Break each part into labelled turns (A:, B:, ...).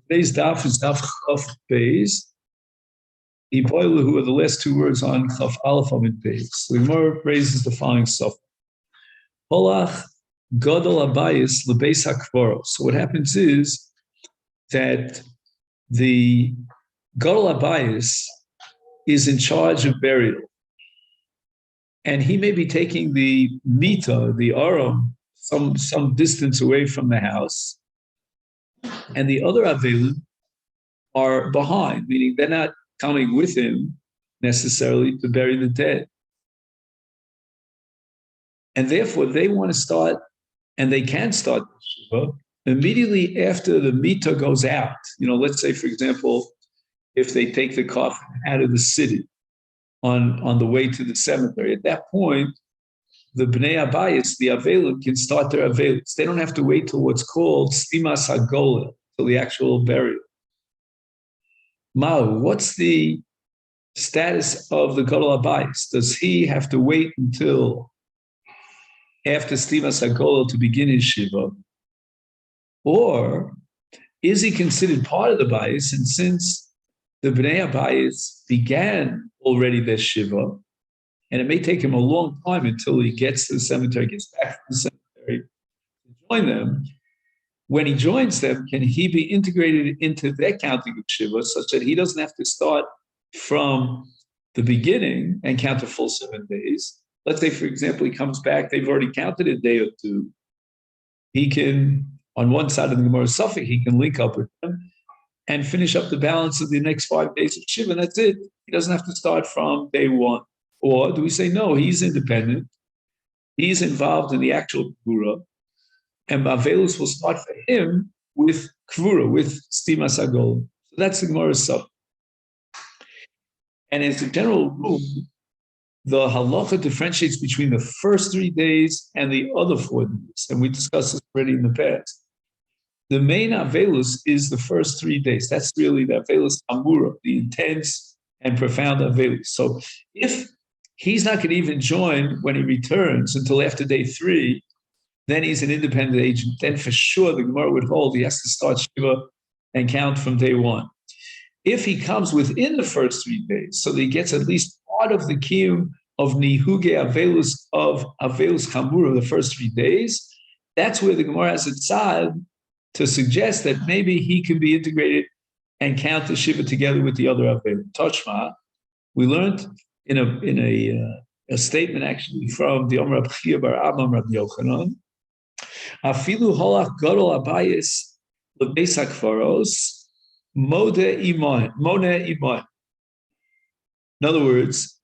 A: Today's daf is daf Chaf Beis. Iboilu, who are the last two words on Chaf Aleph Amid Beis. The Gemara raises the following stuff. Holach Gadol Abayis Lebeis HaKvaro. So what happens is that the Gadol Abayis is in charge of burial. And he may be taking the mita, the aram, some distance away from the house. And the other Avelim are behind, meaning they're not coming with him necessarily to bury the dead. And therefore they want to start, and they can start the Shiva immediately after the mita goes out. Let's say, for example, if they take the coffin out of the city on the way to the cemetery, at that point, the Bnei Abayis, the Avelim, can start their Avelis. They don't have to wait till what's called Stimas HaGola, till the actual burial. Mao, what's the status of the Gadol Abayis? Does he have to wait until after Stimas HaGola to begin his Shiva? Or is he considered part of the Bayis? And since the Bnei Abayis began already their Shiva, and it may take him a long time until he gets to the cemetery, gets back to the cemetery to join them. When he joins them, can he be integrated into their counting of Shiva such that he doesn't have to start from the beginning and count a full 7 days? Let's say, for example, he comes back, they've already counted a day or two. He can, on one side of the Gemara Suffolk, he can link up with them and finish up the balance of the next 5 days of Shiva, and that's it. He doesn't have to start from day one. Or do we say, no, he's independent, he's involved in the actual Kvura, and Avelus will start for him with Kvura, with Stimas HaGola. So that's the Gemara's sub. And as a general rule, the halacha differentiates between the first 3 days and the other 4 days, and we discussed this already in the past. The main Avelus is the first 3 days. That's really the Avelus Amura, the intense and profound Avelus. So if he's not going to even join when he returns until after day 3, then he's an independent agent. Then for sure the Gemara would hold he has to start Shiva and count from day 1. If he comes within the first 3 days, so that he gets at least part of the kiyum of Nihuge Avelus of Avelus Chamura, the first 3 days, that's where the Gemara has a tzad to suggest that maybe he can be integrated and count the Shiva together with the other Avelim. Toshma, we learned in a statement actually from the Omer Abchia Bar Abba Rabbi Yochanan, Afilu holach gadol abayis lebeis hakvaros mode iman. In other words,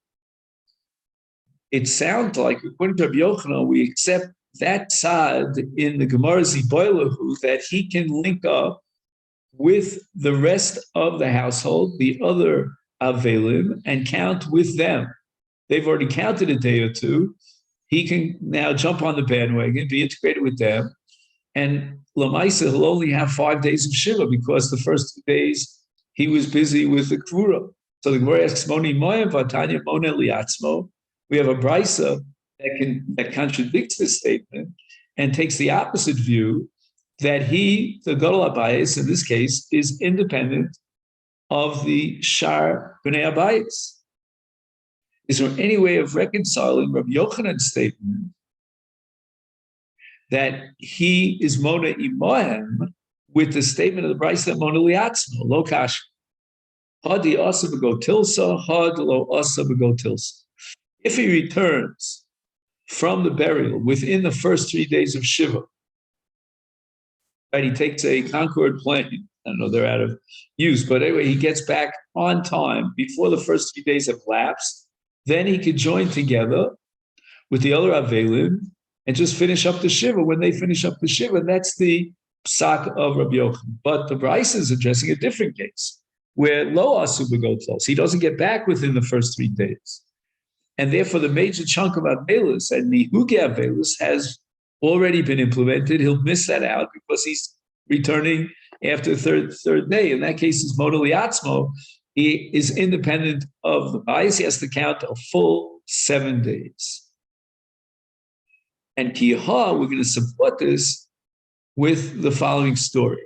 A: it sounds like, according to Rabbi Yochanan, we accept that tzad in the Gemara Ziboilahu that he can link up with the rest of the household, the other Avelim, and count with them. They've already counted a day or two. He can now jump on the bandwagon, be integrated with them, and Lamaisa, he'll only have 5 days of Shiva because the first 2 days he was busy with the Kvura. So the Gemara asks, Moni Moya Vatanya Mona Liatzmo. We have a brisa that contradicts this statement and takes the opposite view that he, the Gadol Abayis in this case, is independent of the Shar Bnei Abayis. Is there any way of reconciling Rabbi Yochanan's statement that he is Mona Imohem with the statement of the Brisa that Mona Liatzmo, Lo Kash, Hadi Asa B'go Tilsa, Had Lo Asa B'go Tilsa. If he returns from the burial within the first 3 days of Shiva, right, he takes a Concorde plane. I don't know, they're out of use, but anyway, he gets back on time before the first 3 days have lapsed. Then he could join together with the other Avelim and just finish up the Shiva when they finish up the Shiva. And that's the psak of Rabbi Yochanan. But the Brisa is addressing a different case where lo asu b'go tos. He doesn't get back within the first 3 days. And therefore, the major chunk of Avelus and Nihuge Avelus has already been implemented. He'll miss that out because he's returning after the third day. In that case, it's Moda Liatzmo. He is independent of the bias. He has to count a full 7 days. And Kiyaha, we're going to support this with the following story.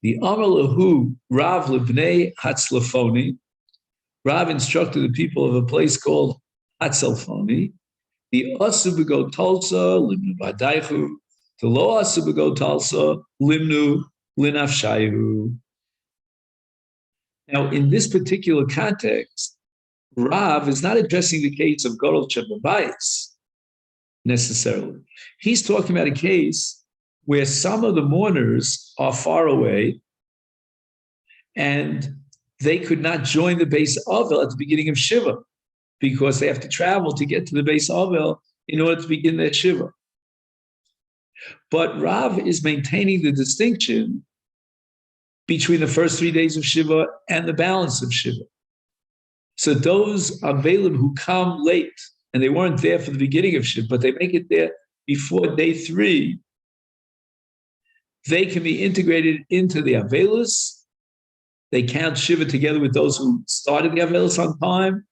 A: The Amar Lahu Rav Lebnei Hatzlafoni. Rav instructed the people of a place called Hatzalfoni. The Asubigo Tulsa Limnu Badaihu. The Lo Asubigo Tulsa Limnu Linafshayu. Now, in this particular context, Rav is not addressing the case of Godol Shebabayis necessarily. He's talking about a case where some of the mourners are far away and they could not join the base Avel at the beginning of Shiva because they have to travel to get to the base Avel in order to begin their Shiva. But Rav is maintaining the distinction between the first 3 days of Shiva and the balance of Shiva. So those Avelim who come late and they weren't there for the beginning of Shiva, but they make it there before day 3, they can be integrated into the Avelis. They count Shiva together with those who started the Avelis on time,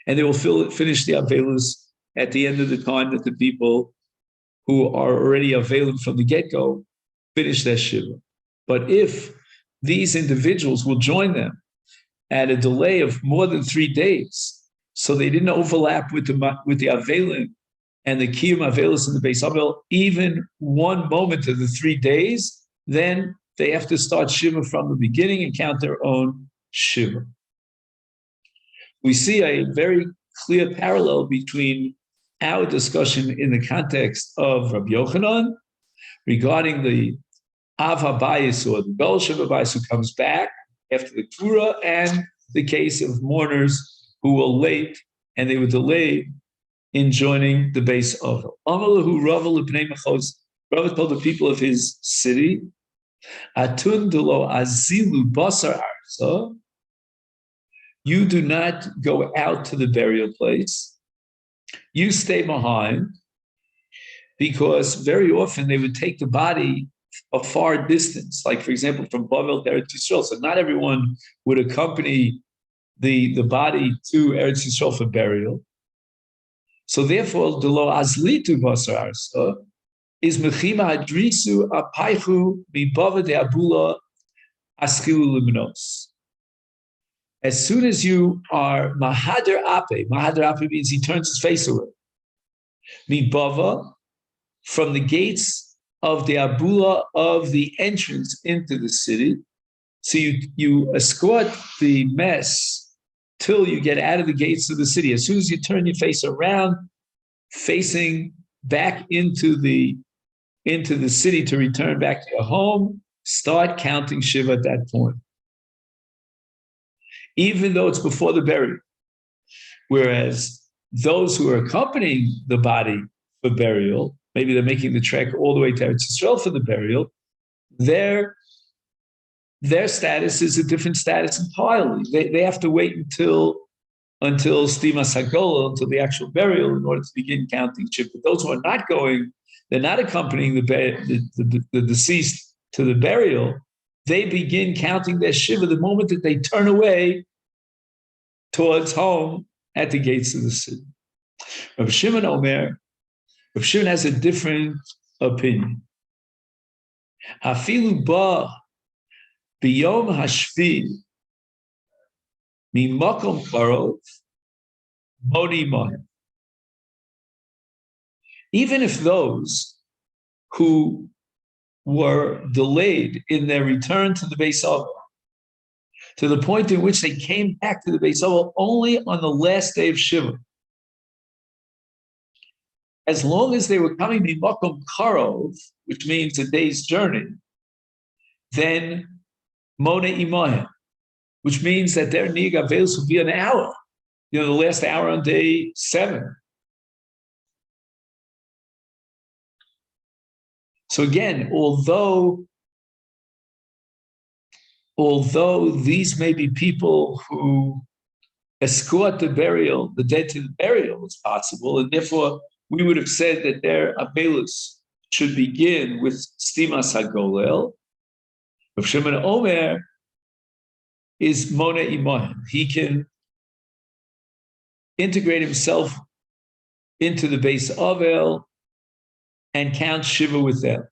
A: and they will finish the Avelis at the end of the time that the people who are already Avelim from the get-go finish their Shiva. But if these individuals will join them at a delay of more than 3 days, so they didn't overlap with the Avelim and the Kiyum Avelis in the Beis Avel, even one moment of the 3 days, then they have to start Shiva from the beginning and count their own Shiva. We see a very clear parallel between our discussion in the context of Rabbi Yochanan regarding the Av HaBayis or the Gol Shebabayis who comes back after the Kura, and the case of mourners who were late and they were delayed in joining the base of Amalahu Rava L'Bnei Machos. Rava told the people of his city, Atun delo azilu basar arsa. You do not go out to the burial place. You stay behind, because very often they would take the body a far distance, like for example from Bavel to Eretz Yisrael. So not everyone would accompany the body to Eretz Yisrael for burial. So therefore, the lo azlitu basar arsa is mechima adrisu apaychu mibava de abula aschilu limnos. As soon as you are mahader ape means he turns his face away. Mibava, from the gates of the abula of the entrance into the city. So you escort the mess till you get out of the gates of the city. As soon as you turn your face around, facing back into the city to return back to your home, start counting Shiva at that point. Even though it's before the burial. Whereas those who are accompanying the body for burial, maybe they're making the trek all the way to Eretz Yisrael for the burial, their status is a different status entirely. They have to wait until Stima Sagola, until the actual burial, in order to begin counting Shiva. But those who are not going, they're not accompanying the deceased to the burial, they begin counting their Shiva the moment that they turn away towards home at the gates of the city. Rav Shimon has a different opinion. Afilu ba biyom hashvi mimakom karov modi moed. Even if those who were delayed in their return to the Beis Avel, to the point in which they came back to the Beis Avel only on the last day of Shiva, as long as they were coming mimakom karov, which means a day's journey, then mona imohem, which means that their nig avelos would be an hour, the last hour on day 7. So again, although these may be people who escort the dead to the burial, it's possible, and therefore we would have said that their abelus should begin with stimas hagolel. Rav Shimon Omer is mona imohem. He can integrate himself into the Beis Avel and count Shiva with them.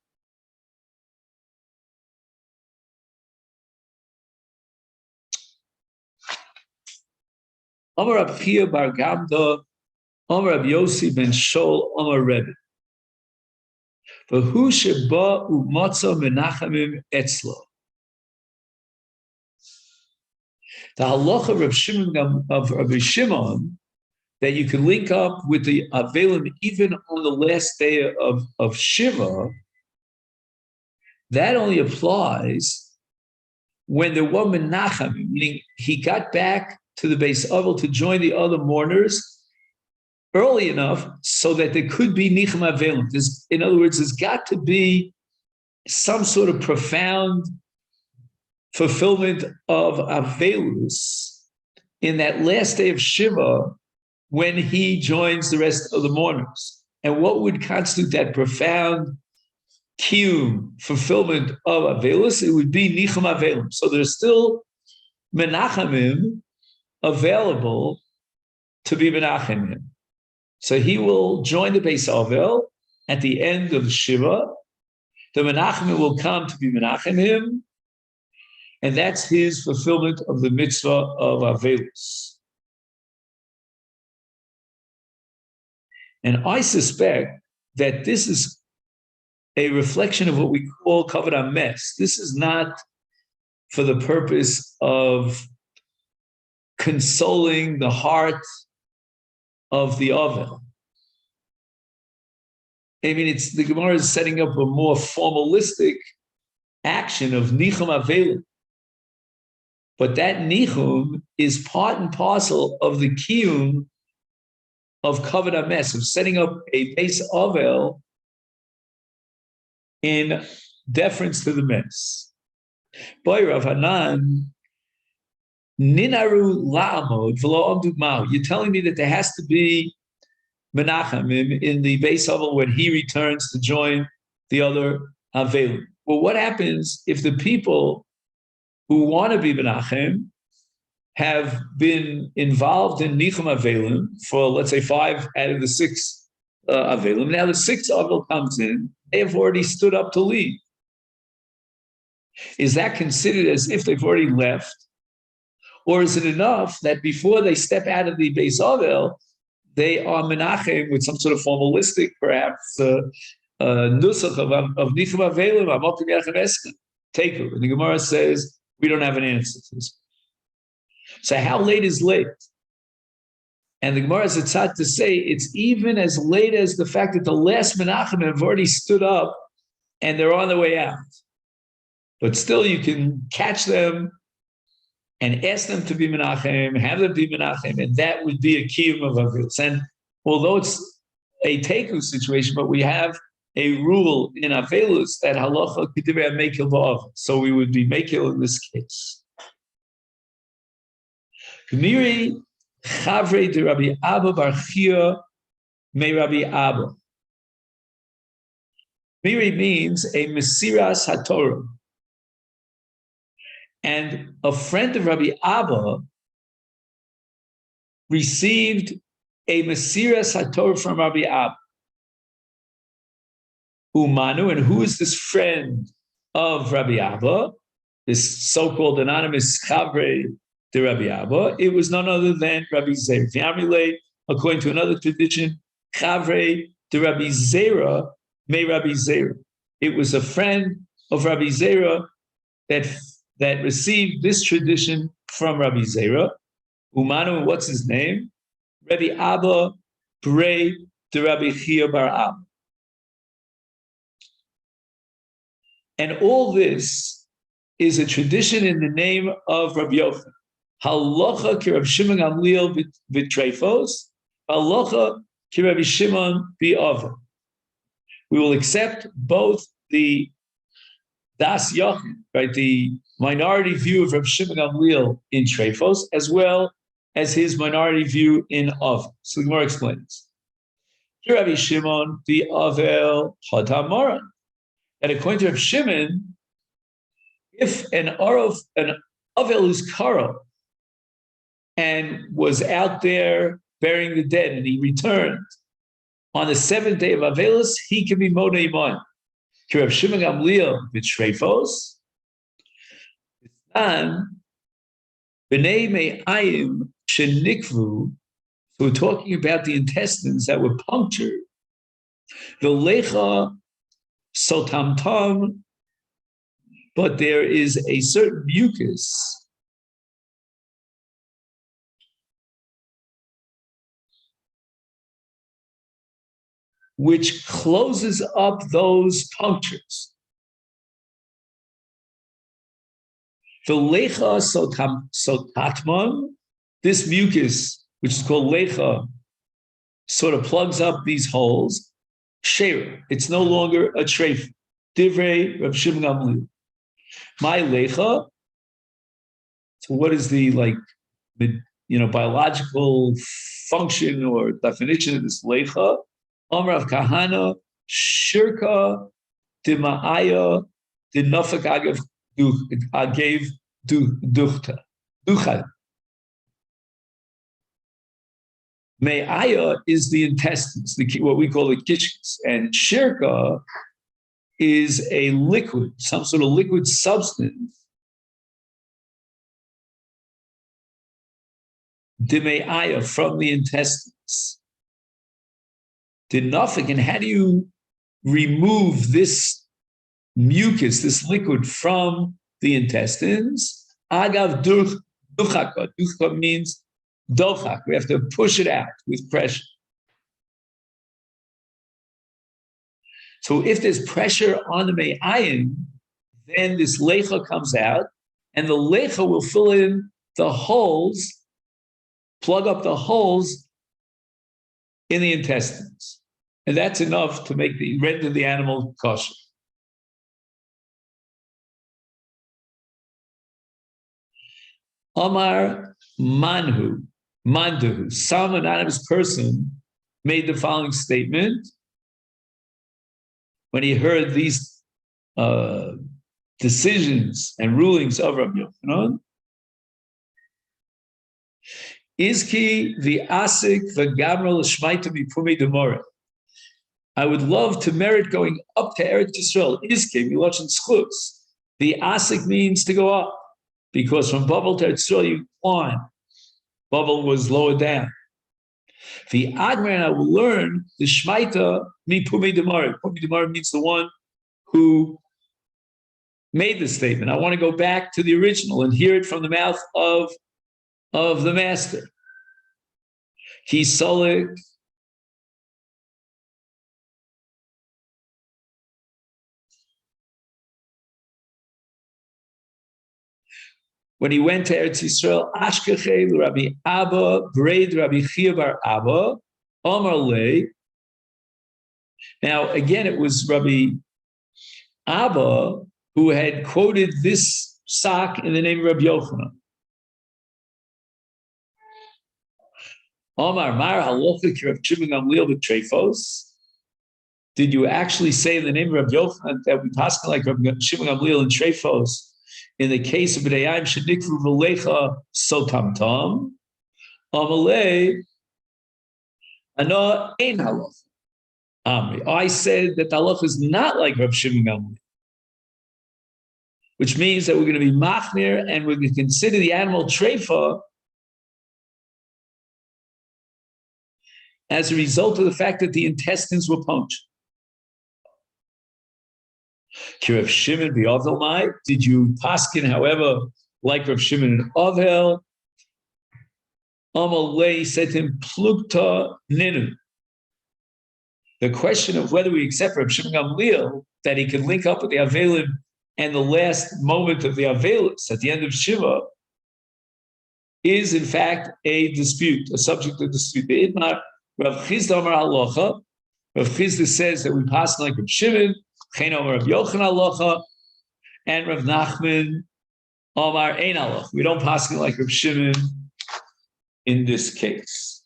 A: Amar Rab Chia bar Gamda, Amar Rab Yossi ben Shol, Amar Rebbe. V'hu sheba u'matza menachamim etzlo. The halacha of Rabbi Shimon, that you can link up with the Avelim even on the last day of Shiva, that only applies when there were menachamim, meaning he got back to the Beis Avel to join the other mourners early enough so that there could be nicham avelim. In other words, there's got to be some sort of profound fulfillment of avelus in that last day of Shiva when he joins the rest of the mourners. And what would constitute that profound kiyum, fulfillment of avelus? It would be nicham avelim. So there's still menachamim available to be menachem him. So he will join the Beis Avel at the end of the Shiva. The menachem will come to be menachem him, and that's his fulfillment of the mitzvah of avelus. And I suspect that this is a reflection of what we call kavod hames. This is not for the purpose of consoling the heart of the Avel. I mean, the Gemara is setting up a more formalistic action of nichum avelim. But that nichum is part and parcel of the kiyum of kavod hames, of setting up a Beis Avel in deference to the mes. Boy, Rav Hanan, Ninaru la'amod v'lo amdu ma'u. You're telling me that there has to be menachem in the Beis Avel when he returns to join the other avelim. Well, what happens if the people who want to be menachem have been involved in nichum avelim for, let's say, 5 out of the 6 avelim? Now the 6th avel comes in; they have already stood up to leave. Is that considered as if they've already left? Or is it enough that before they step out of the Beis Avel, they are menachem with some sort of formalistic, perhaps, nusach of nichum avelim, amokim yachem esken, teku? And the Gemara says, we don't have an answer to this. So how late is late? And the Gemara is tzad to say it's even as late as the fact that the last menachem have already stood up and they're on their way out. But still you can catch them and ask them to be menachem, have them be menachem, and that would be a kiyum of avilus. And although it's a teku situation, but we have a rule in avilus that halacha k'divrei mekil ba'av. So we would be mekil in this case. Gmiri chavrei de Rabbi Abba bar Chia me Rabbi Abba. Gmiri means a mesiras haTorah. And a friend of Rabbi Abba received a mesiras haTorah from Rabbi Abba. Umanu, and who is this friend of Rabbi Abba? This so-called anonymous chavrei de Rabbi Abba. It was none other than Rabbi Zera. According to another tradition, chavrei de Rabbi Zera me Rabbi Zera. It was a friend of Rabbi Zera that received this tradition from Rabbi Zera. Umanu, what's his name? Rabbi Abba Brei de Rabbi Chia bar Abba. And all this is a tradition in the name of Rabbi Yochanan. Halacha ki Rabbi Shimon Gamliel v'treifos, halacha ki Rabbi Shimon bi'ava. We will accept both the das Yochanan, right, the minority view of Rabbi Shimon Gamliel in treifos, as well as his minority view in Av. So the Gemara explains. Rabbi Shimon bi'avel hadamaran. And according to Rabbi Shimon, if an Avel is kara and was out there burying the dead and he returned on the 7th day of Avelus, he can be Moed Iman. Rabbi Shimon Gamliel v'treifos, and b'nei me'ayim shenikvu. So we're talking about the intestines that were punctured. The lecha sotamtam, but there is a certain mucus which closes up those punctures. The lecha sotatman, this mucus, which is called lecha, sort of plugs up these holes. Sheira, it's no longer a treif. Divrei Rav Shimon Gamliel. My lecha. So, what is the biological function or definition of this lecha? Amar of Kahana, Shirka, Dima'aya, Dinafak Agav Ducha. Me'aya is the intestines, what we call the kishkis, and Shirka is a liquid, some sort of liquid substance. Dime'aya, from the intestines. Dinafik, and how do you remove this mucus, this liquid from the intestines? Agav duchaka. Duchaka means dochak. We have to push it out with pressure. So if there's pressure on the me'ayin, then this lecha comes out, and the lecha will fill in the holes, plug up the holes in the intestines. And that's enough to render the animal kosher. Amar manhu, some anonymous person made the following statement when he heard these decisions and rulings of Rabbi Yochanan. Izki v'asik v'gamra l'shmaita mipumi demora. I would love to merit going up to Eretz Yisrael. Izki, miloshin schus. The asik means to go up, because from Babel to Eretz Yisrael you climb. Babel was lower down. The Agman, I will learn the Shmaita mipumi demara. Pumi demara means the one who made the statement. I want to go back to the original and hear it from the mouth of the master. Ki solik. When he went to Eretz Yisrael, Ashkechei Rabbi Abba, Braid Rabbi Chia bar Abba, Omar Le. Now, again, it was Rabbi Abba who had quoted this sak in the name of Rabbi Yochanan. Omar Mar Halocha ki Rav Shimon Gamliel b'Treifos. Did you actually say in the name of Rabbi Yochanan that we pass like Rabbi Shimon Gamliel in Treifos? In the case of B'nayim Shenikru V'lecha Sotamtam, Amalei Ana Ein Halacha. Amri. I said that the halacha is not like Rav Shimon Gamliel, which means that we're going to be machmir and we're going to consider the animal treifa as a result of the fact that the intestines were punctured. Rav Shimon v'Ovel Mai, did you paskin, however, like Rav Shimon and Ovel? Amalei said to him, Plukta Ninu. The question of whether we accept Rav Shimon Gamliel, that he can link up with the Avelim and the last moment of the Avelis at the end of Shiva, is in fact a dispute, a subject of dispute. The Idmar, Rav Chizda Amar Halacha, Rav Chizda says that we pass like Rav Shimon, Chen Amar Rav Yochanan Halacha, and Rav Nachman Amar Ein Halacha. We don't pass like Rav Shimon in this case.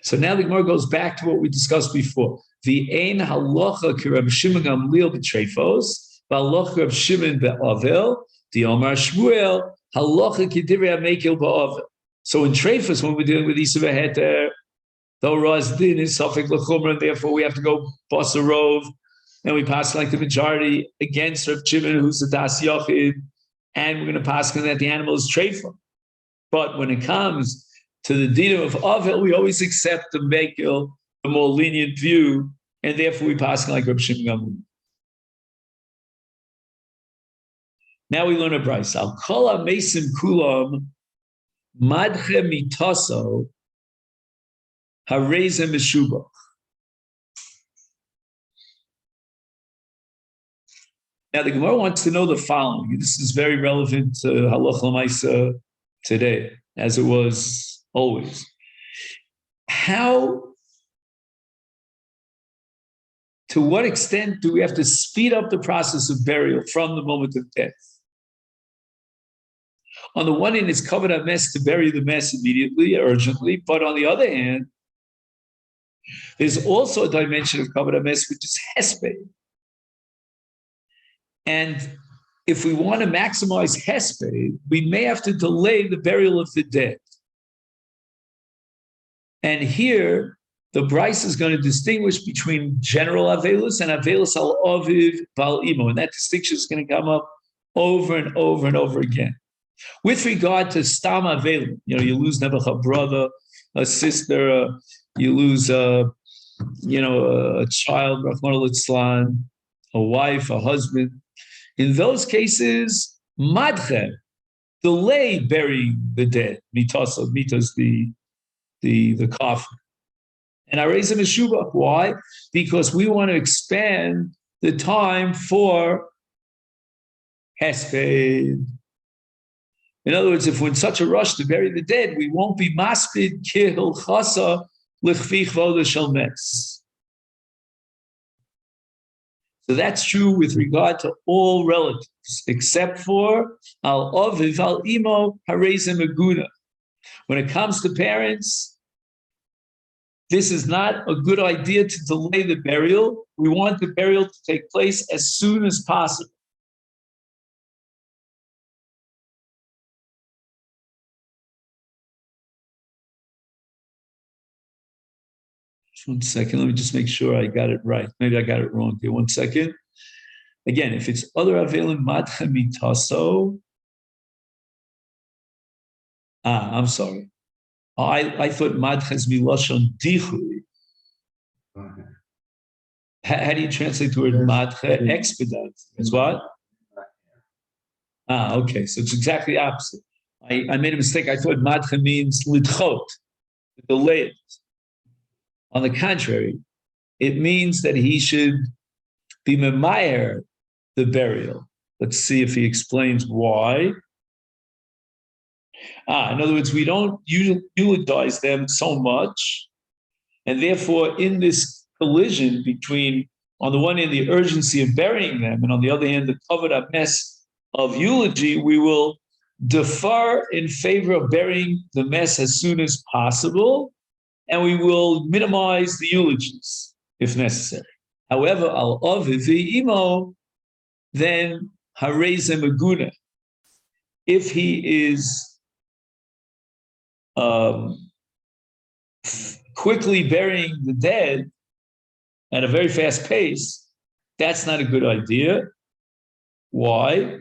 A: So now the Gemara goes back to what we discussed before. The Ein Halacha ki Rav Shimon Gamliel b'Treifos, v'Halacha Rav Shimon be'Avel, the Amar Shmuel Halacha ki Divrei HaMekil ba'Avel. So in Treifos, when we're dealing with Isa v'Heter, though Raz Din is Safek L'Chumra, and therefore we have to go Basarov, and we pass like the majority against Rav Shimon, who's the Das Yochid, and we're going to pass on that the animal is treifa. But when it comes to the dinner of Avil, we always accept the Mekil, the more lenient view, and therefore we pass like Reb Shimon Gamliel. Now we learn a brayso. Al kol hamesim kulam madche mitaso hareze meshubach. Now the Gemara wants to know the following. This is very relevant to Halach L'Maisa today, as it was always. To what extent do we have to speed up the process of burial from the moment of death? On the one hand, it's covered a mess to bury the mess immediately, urgently, but on the other hand, there's also a dimension of covered a mess, which is hesped. And if we want to maximize hesped, we may have to delay the burial of the dead. And here, the Bryce is going to distinguish between general Avelus and Avelus al Aviv Val Imo. And that distinction is going to come up over and over and over again. With regard to Stam Avelus, you lose Nebuchadnezzar, a brother, a sister, you lose a child, Rahman al-Islam, a wife, a husband. In those cases, Madche, delay burying the dead. Mitas the coffin. And Areza Meshubach, why? Because we want to expand the time for Hesped. In other words, if we're in such a rush to bury the dead, we won't be maspid kihil chasa lichvich voda shel mes. So that's true with regard to all relatives, except for al aviv al imo hareza meguna. When it comes to parents, this is not a good idea to delay the burial. We want the burial to take place as soon as possible. Just 1 second. Let me just make sure I got it right. Maybe I got it wrong here. 1 second. Again, if it's other avelim madcha mitaso. I'm sorry. I thought madcha is milashon dichui. How do you translate the word madcha? Expedite. It's what? Okay. So it's exactly opposite. I made a mistake. I thought madcha means lidchot, delay it. On the contrary, it means that he should be memayer the burial. Let's see if he explains why. In other words, we don't eulogize them so much, and therefore in this collision between, on the one hand, the urgency of burying them, and on the other hand, the covered up mess of eulogy, we will defer in favor of burying the mess as soon as possible, and we will minimize the eulogies if necessary. However, al aviv imo, then hareze meguna. If he is quickly burying the dead at a very fast pace, that's not a good idea. Why?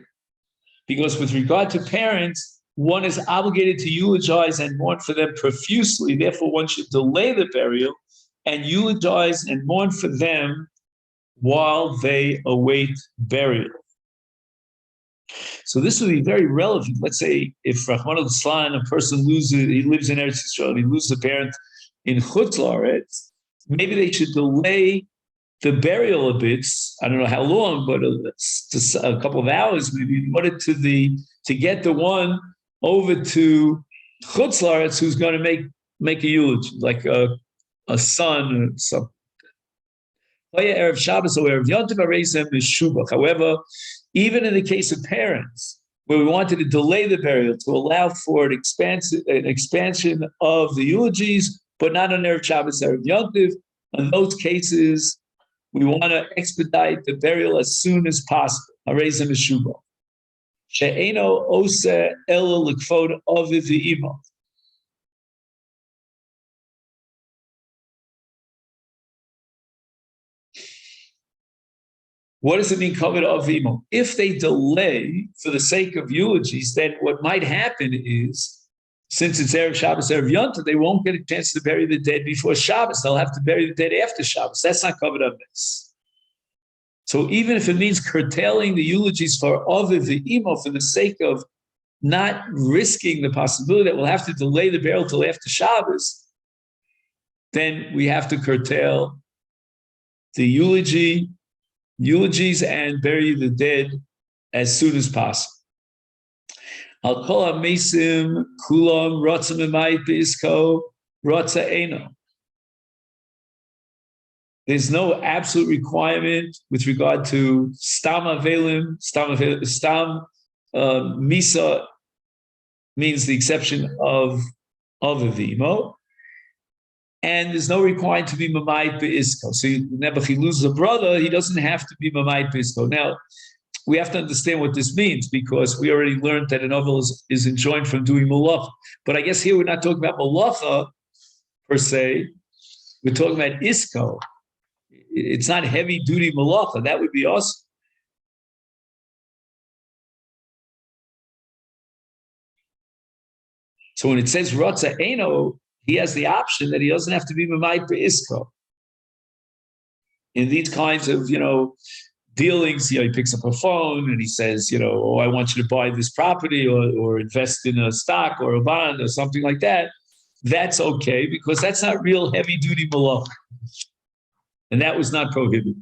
A: Because with regard to parents, one is obligated to eulogize and mourn for them profusely. Therefore, one should delay the burial and eulogize and mourn for them while they await burial. So this would be very relevant. Let's say if Rahman al-Islam, a person he lives in Eretz Yisrael, he loses a parent in Chutz La'aretz, maybe they should delay the burial a bit. I don't know how long, but a couple of hours maybe, in order to get the one over to Chutz La'aretz who's going to make a eulogy, like a son or something. However, even in the case of parents, where we wanted to delay the burial to allow for an expansion of the eulogies, but not on Erev Shabbos, Erev Yom Tov, in those cases, we want to expedite the burial as soon as possible. Hareza Meshubach. She'eno oseh ela l'kvod aviv v'imo. What does it mean, covered avimo? If they delay for the sake of eulogies, then what might happen is, since it's Erev Shabbos, Erev Yonta, they won't get a chance to bury the dead before Shabbos. They'll have to bury the dead after Shabbos. That's not covered avis. So even if it means curtailing the eulogies for Aviv the Imo for the sake of not risking the possibility that we'll have to delay the burial till after Shabbos, then we have to curtail the eulogies and bury the dead as soon as possible. Al kol ha-mesim kulam rotza memayit b'isko rotza eino. There's no absolute requirement with regard to stam avelim. Stam misa means the exception of avimo. And there's no requirement to be mamayit be'isko. So if he loses a brother, he doesn't have to be mamayit be'isko. Now, we have to understand what this means because we already learned that an ovel is enjoined from doing malacha. But I guess here we're not talking about malacha per se. We're talking about isko. It's not heavy-duty malacha. That would be awesome. So when it says rotza eno, he has the option that he doesn't have to be mamayit be'isko. In these kinds of, dealings, he picks up a phone and he says, oh, I want you to buy this property or invest in a stock or a bond or something like that. That's okay because that's not real heavy-duty malacha. And that was not prohibited.